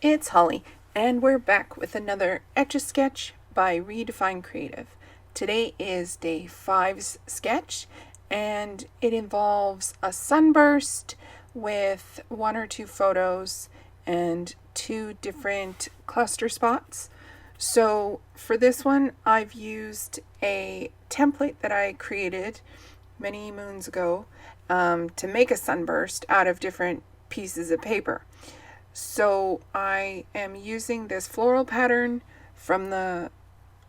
It's Holly, and we're back with another Etch A Sketch by Redefined Kreative. Today is day 5's sketch, and it involves a sunburst with 1 or 2 photos and 2 different cluster spots. So for this one, I've used a template that I created many moons ago to make a sunburst out of different pieces of paper. So I am using this floral pattern from the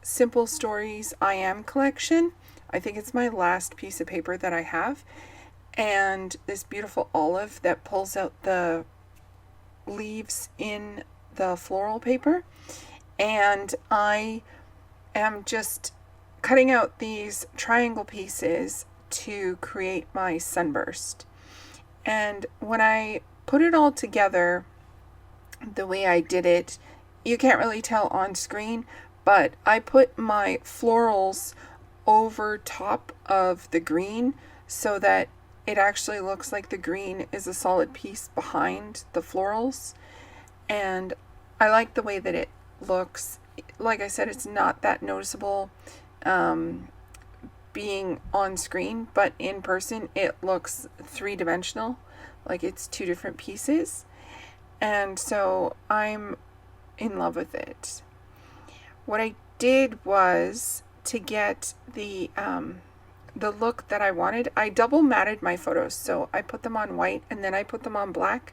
Simple Stories I Am collection. I think it's my last piece of paper that I have. And this beautiful olive that pulls out the leaves in the floral paper. And I am just cutting out these triangle pieces to create my sunburst. And when I put it all together, the way I did it, you can't really tell on screen, but I put my florals over top of the green so that it actually looks like the green is a solid piece behind the florals. And I like the way that it looks. Like I said, it's not that noticeable being on screen, but in person it looks 3-dimensional, like it's 2 different pieces. And so I'm in love with it. What I did was, to get the look that I wanted, I double matted my photos. So I put them on white and then I put them on black.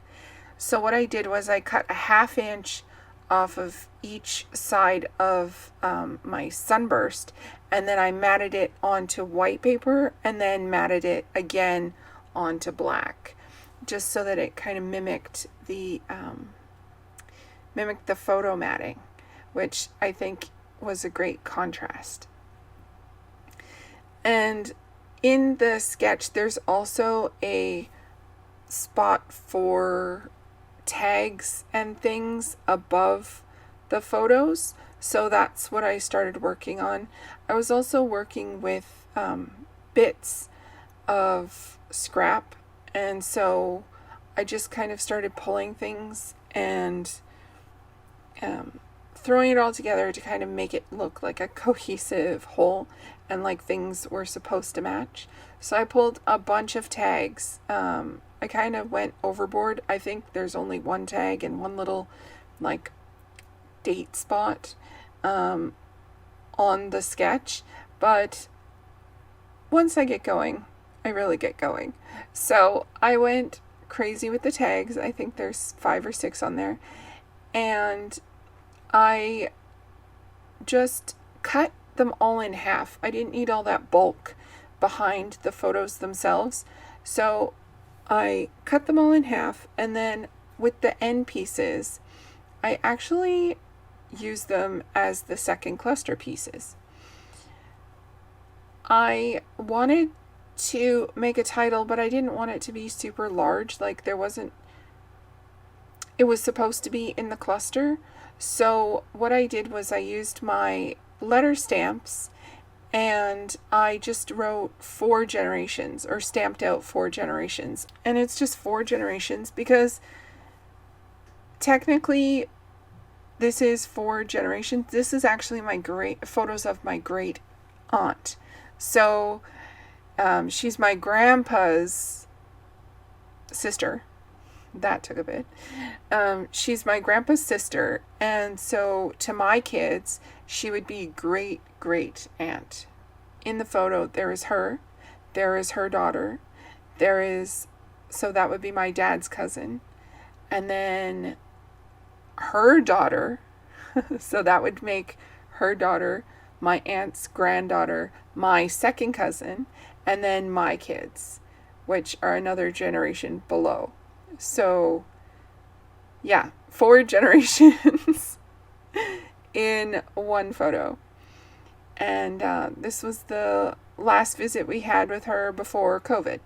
So what I did was I cut a 1/2 inch off of each side of my sunburst, and then I matted it onto white paper and then matted it again onto black, just so that it kind of mimicked the photo matting, which I think was a great contrast. And in the sketch, there's also a spot for tags and things above the photos, so that's what I started working on. I was also working with bits of scrap, and so I just kind of started pulling things and throwing it all together to kind of make it look like a cohesive whole and like things were supposed to match. So I pulled a bunch of tags. I kind of went overboard. I think there's only 1 tag and 1 little like date spot on the sketch, but once I get going, I really get going. So I went crazy with the tags. I think there's 5 or 6 on there, and I just cut them all in half. I didn't need all that bulk behind the photos themselves, so I cut them all in half, and then with the end pieces, I actually use them as the second cluster pieces. I wanted to make a title, but I didn't want it to be super large. Like it was supposed to be in the cluster. So what I did was I used my letter stamps and I just wrote 4 generations, or stamped out 4 generations. And it's just 4 generations because technically this is 4 generations. This is actually my photos of my great aunt. So she's my grandpa's sister. That took a bit. She's my grandpa's sister, and so to my kids, she would be great aunt. In the photo, there is her daughter, so that would be my dad's cousin, and then her daughter, so that would make her daughter my aunt's granddaughter, my second cousin, and then my kids, which are another generation below. So yeah, 4 generations in 1 photo. And this was the last visit we had with her before COVID.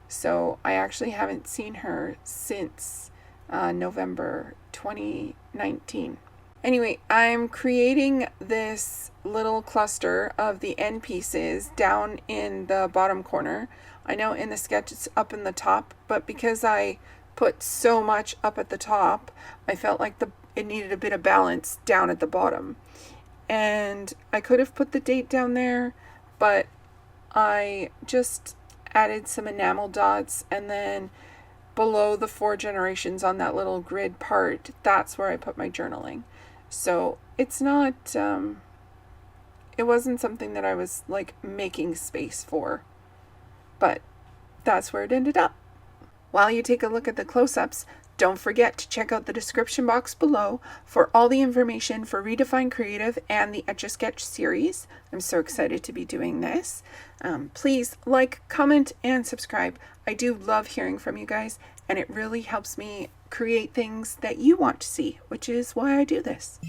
So I actually haven't seen her since November 2019. Anyway, I'm creating this little cluster of the end pieces down in the bottom corner. I know in the sketch it's up in the top, but because I put so much up at the top, I felt like the it needed a bit of balance down at the bottom. And I could have put the date down there, but I just added some enamel dots, and then below the 4 generations on that little grid part, that's where I put my journaling. So it's not, it wasn't something that I was like making space for, but that's where it ended up. While you take a look at the close-ups, don't forget to check out the description box below for all the information for Redefined Kreative and the Etch A Sketch series. I'm so excited to be doing this. Please like, comment, and subscribe. I do love hearing from you guys, and it really helps me create things that you want to see, which is why I do this.